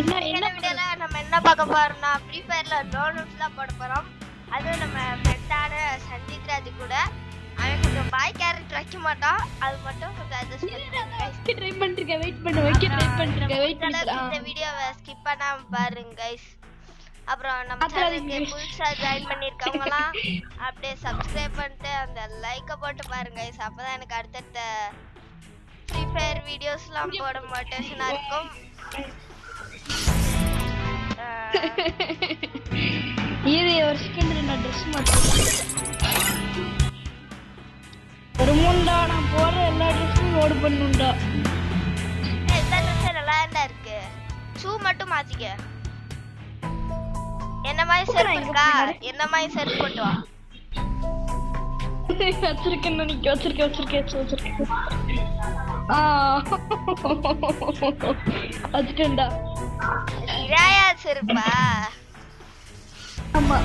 என்ன வீடியோல நம்ம என்ன பார்க்க போறோம்னா ஃப்ரீ ஃபயர்ல டோனட்ஸ்லாம் போட போறோம். அதுவும் நம்ம ஃப்ரெண்டான சஞ்சித் ராஜ் கூட. அவன் கொஞ்சம் பாய் கேரக்டர் வைக்க மாட்டான், அது மட்டும் கொஞ்சம் அட்ஜஸ்ட் பண்ணிட்டு ட்ரை பண்ணிருக்கேன். வெயிட் பண்ணு. இந்த வீடியோவை ஸ்கிப் பண்ணாம பாருங்க गाइस. அப்புறம் நம்ம சேனலுக்கு புதுசா ஜாயின் பண்ணிருக்கவங்கலாம் அப்படியே சப்ஸ்கிரைப் பண்ணிட்டு அந்த லைக்க போட்டு பாருங்க गाइस. அப்பதான் எனக்கு அடுத்த ஃப்ரீ ஃபயர் வீடியோஸ்லாம் போட மோட்டிவேஷனா இருக்கும். இது ஒரு செகண்ட் நான் Dress மாட்டேன். ஒரு முண்டா நான் போற எல்லா Dressஸும் லோட் பண்ணுண்டா. இந்த Dress நல்லா இருக்கு. ஷூ மட்டும் மாத்திக்க. என்ன மாதிரி செருப்பு இருக்கா? என்ன மாதிரி செருப்பு போட்டு வா. வச்சிருக்கேன் நினைக்க வச்சிருக்கேன். வச்சிட்டேன்டா. இராயா செருப்பா? ஆமா.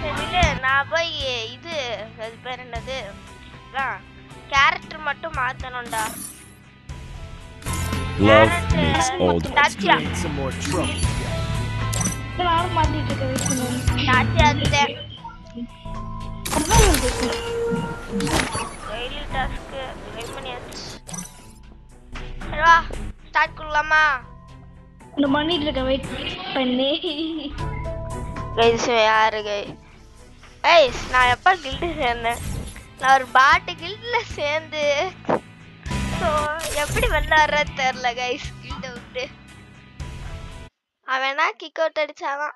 சரி நான் போய் இது அது பேர் என்னது கேரக்டர் மட்டும் மாத்தணும்டா. Love makes old. Let's create some more trouble. நானும் மாத்திட்டு இருக்கேன். வெயிட் பண்ணுங்க. டாச்சியாக்குதே. டெய்லி டாஸ்க் ட்ரை பண்ணியாச்சு. சரி வா ஸ்டார்ட் பண்ணலாமா? இந்த பண்ணிட்டு இருக்கேன். வெயிட் பண்ணி. கைஸ் யாரு கைஸ் நான் எப்ப கில்டு சேர்ந்தேன்? நான் ஒரு பாட்டு கில்ட்ல சேர்ந்து எப்படி வெளில வர்றது தெரியல கைஸ். கில்ட விட்டு அவனா கிக் அவுட் அடிச்சாதான்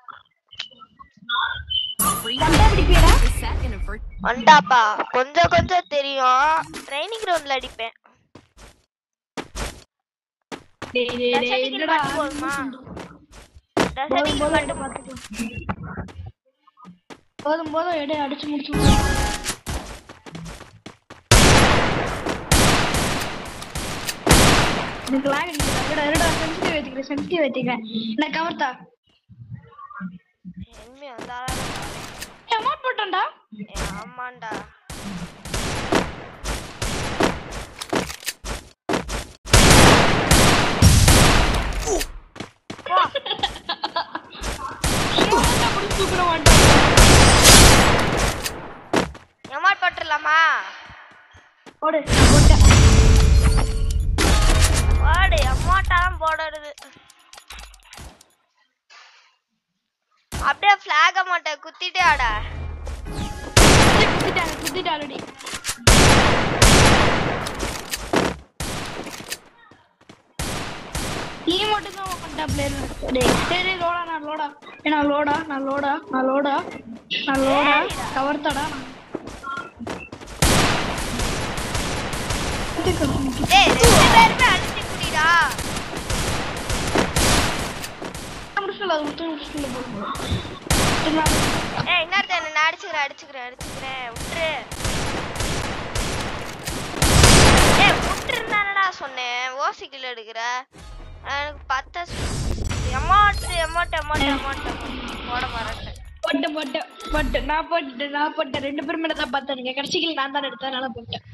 வந்தாப்பா. கொஞ்சம் தெரியும். ட்ரைனிங் கிரவுண்ட்ல அடிப்பேன். போதுமா? போதும் எடை அடிச்சு முடிச்சு சென்சிட்டிவ் வச்சுக்கிறேன். நான் கவர்த்தா அமௌண்ட் போட்டேன்டா. ஆமாண்டா. அமௌண்ட் போட்டுடலாமா? போடு போட்டேன். போடு அமௌண்ட்டாதான் போடுறது. அப்படியே ஃபிளாக் அமௌண்ட்டை குத்திட்டே ஆடா. குத்திட்டான் ஆல்ரெடி. நீ மட்டும் தான் பண்ணா பிளேயர். டேய் லோடா நான் லோடா கவர்த்தடா. டேய் ரெண்டு பேருமே அடிச்சு குடிடா. ஏய் இன்னொருத்த என்ன அடிச்சுக்கிறேன் விட்டுரு. ஏய் விட்டுருந்தானடா சொன்னேன். ஓசிக்கில் எடுக்கிற எனக்கு 10 அமௌண்ட் போட மாட்டேன். போட்டு நான் போட்டேன். 2 பேருமே தான் பார்த்தேன். கடைசியில் நான் தான் எடுத்தேன். நல்லா போட்டேன்.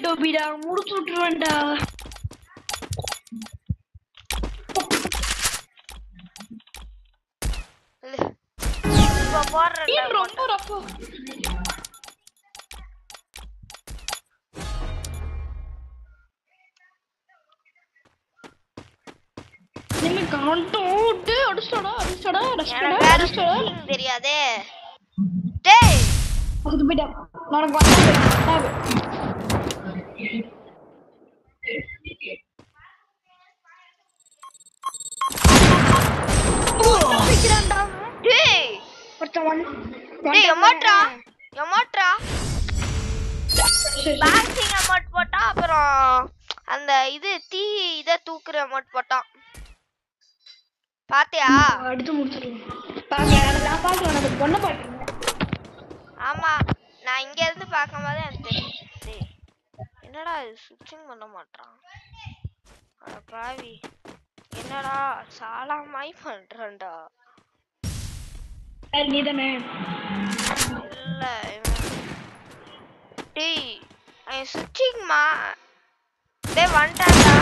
டோபிடா முடிச்சு விட்டுருவேன்டா. ரொம்ப ரஃபா. தெரியாதே. டேய் பாக்ஸிங் அமௌண்ட் போட்டா அப்புறம் அந்த இது தீ இத தூக்குற அமௌண்ட் போட்டான். பாத்தியா? அடுத்து முடிச்சிருவோம். பாக்கலாம் பொண்ண பாக்குறேன். ஆமா நான் இங்க இருந்து பாக்கும்போது எனக்கு தெரியும். என்னடா இது ஸ்விட்சிங் பண்ண மாட்டான்? அட பாவி என்னடா சாலாமாய் பண்றேன்டா. நீதானே? இல்ல டேய் ஐ ஸ்விட்சிங் மா. டேய் வந்துட்டான்டா.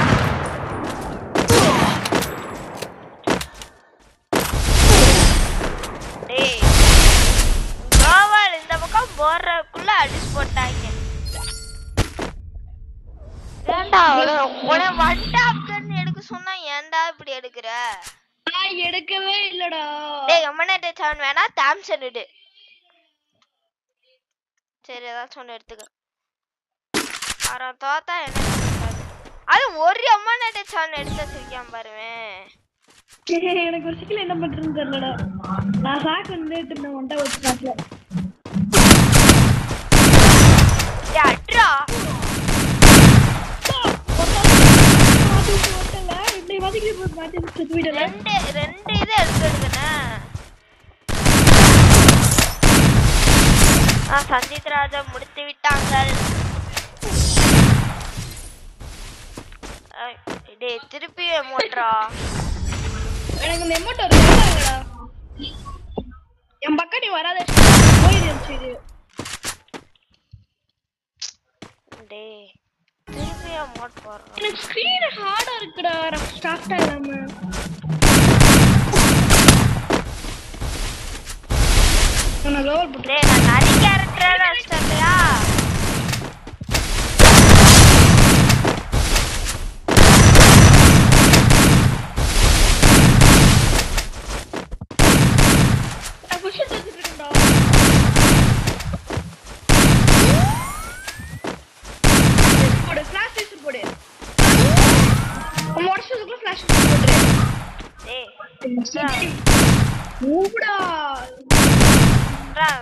உன வட்டாப்கன் எடுக்க சொன்னா ஏன்டா இப்படி எடுக்கிற? நான் எடுக்கவே இல்லடா. டேய் எம்என்ஏ 7 வேணா தாம்சன் எடு. சரி ஏதாச்சும் ஒன்று எடுத்துக்க. அப்புறம் தோத்தா என்ன சொல்றது? அது ஒரு எம்என்ஏ 7 எடுத்து வச்சிருக்கேன் பாருவேன். எனக்கு ஒரு சிக்கல் என்ன பண்றதுன்னு தெரியலடா. நான் சாக்கு வந்து எடுத்துட்டு வந்துட்டா வச்சு சாக்கல. டேய் அட்ரா. ரெண்டு இது எடுத்துடுங்கண்ணே. சஞ்சித் ராஜா முடித்து விட்டாங்கள். டேய் திருப்பி எமோட்ரா. எனக்கு இந்த எமோட் வருதுடா. என் பக்கம் நீ வராத போயிடுச்சு இது. டேய் திருப்பி எமோட் போடுறேன். எனக்கு ஸ்கிரீன் ஹார்டா இருக்குடா சாஃப்ட்டா இல்லாம. நான் லோவர் போட்டு. டேய் நான் நிறைய கேரக்டர் வச்சிட்டேன்யா.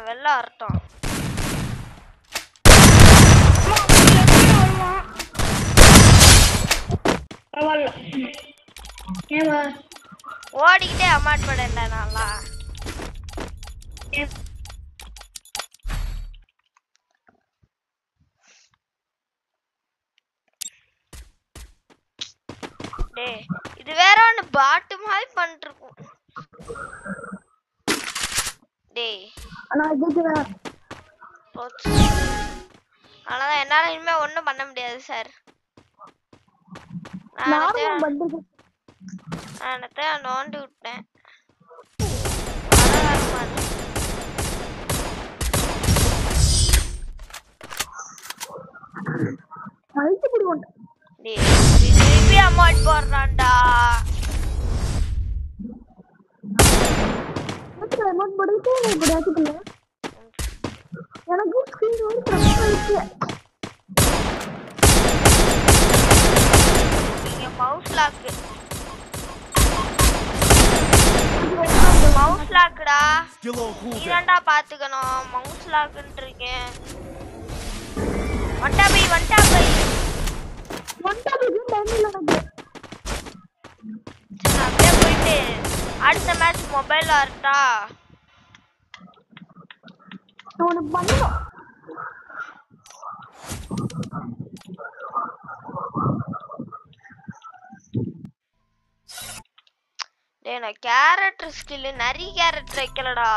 வெள்ள அர்த்தம் ஓடிக்கிட்டே அம்மாட் படல நல்லா. டேய் இது வேற ஒன்னு பாட்டு மாதிரி பண்ணிருக்கும். டேய் انا கேக்குறேன். அதான் என்னால இனிமே ஒண்ணும் பண்ண முடியாது சார். நான் நோண்டி விட்டேன். திருப்பி அமௌண்ட் போடுறான்டா. அமௌண்ட் போடுறது எனக்கு ஸ்கிரீன் ஒரு பிரச்சனை இருக்கு. நீங்க மவுஸ் லாக்டா. நீதான்டா பாத்துக்கணும். மவுஸ் லாக்ன்ட்டு இருக்கேன். வண்டா பை அப்படியே போயிட்டு அடுத்த மேட்ச் மொபைல் ஆர்ட்டா பண்ணலாம். டேய் நான் கேரக்டர் ஸ்கில் நிறைய கேரக்டர் வைக்கலடா.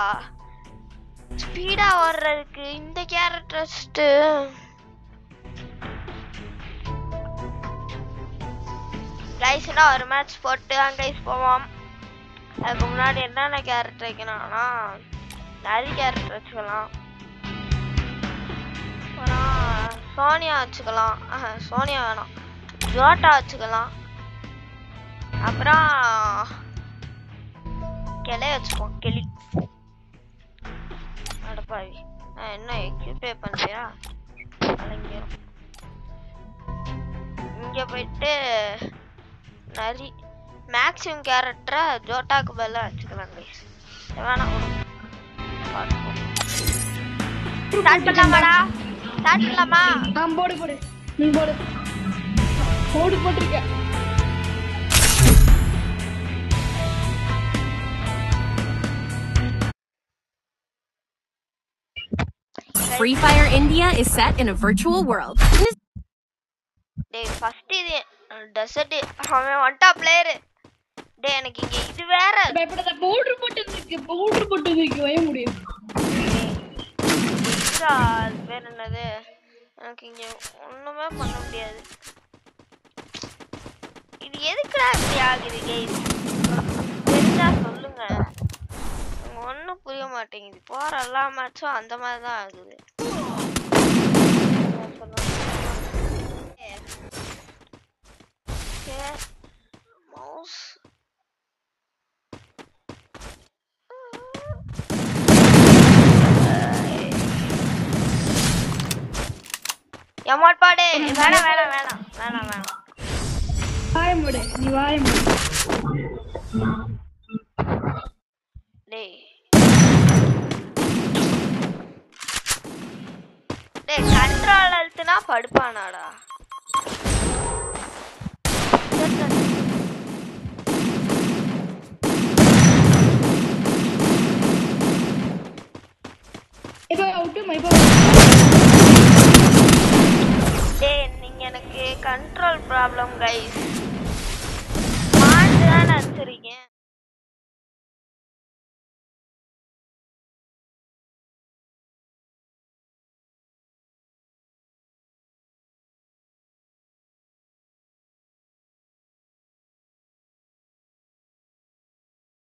ஸ்பீடா ஓடுறதுக்கு இந்த கேரக்டர் கைஸ்னா ஒரு மேட்ச் போட்டு கைஸ் போவோம். அதுக்கு முன்னாடி என்னென்ன கேரக்டர் வைக்கணும்னா நிறைய கேரக்டர் வச்சுக்கலாம். அப்புறம் சோனியா வச்சுக்கலாம். சோனியா வேணாம், ஜோட்டா வச்சுக்கலாம். அப்புறம் கிளை வச்சுப்போம். கிளி அடப்பாவி நான் என்ன எக்யூபே பண்றியா? அலங்கிரும். இங்க போயிட்டு நரி மேக்ஸிமம் கேரக்டரை ஜோட்டாக்கு பதிலா வச்சுக்கலாம். கைஸ் வேணாம் பார்ப்போம். ஸ்டார்ட் பண்ணலாமாடா? ஸ்டார்ட் பண்ணலாமா? போடு நீ போடு போட்டுருக்க. Free Fire India is set in a virtual world. டேய் ஃபர்ஸ்ட் இது டெசர்ட் அவன் ஒன்டா பிளேயர். டேய் எனக்கு இங்க இது வேற பயப்படாத. பவுடர் போட்டு வைக்க முடியும். அது பேர் என்னது? எனக்கு இங்க ஒண்ணுமே பண்ண முடியாது. இது எதுக்குடா இப்படி ஆகுது கைஸ்? தெரிஞ்சா சொல்லுங்க. ஒன்னும் புரிய மாட்டேங்குது. போற எல்லா மேட்சும் அந்த மாதிரி தான் ஆகுது. ஓகே மவுஸ் எமோட் பாடு வேணாம் வேணாம் வேணாம் வேணாம் வேணாம் வாய் மூடு நீ வாய் மூடு டேய் டேய் கண்ட்ரோல் அழுத்துனா படுப்பானாடா இப்போ அவுட் இப்போ டேய் நீங்க எனக்கு கண்ட்ரோல் ப்ராப்ளம் गाइस மாட்டு தான் அடிச்சிருக்கீங்க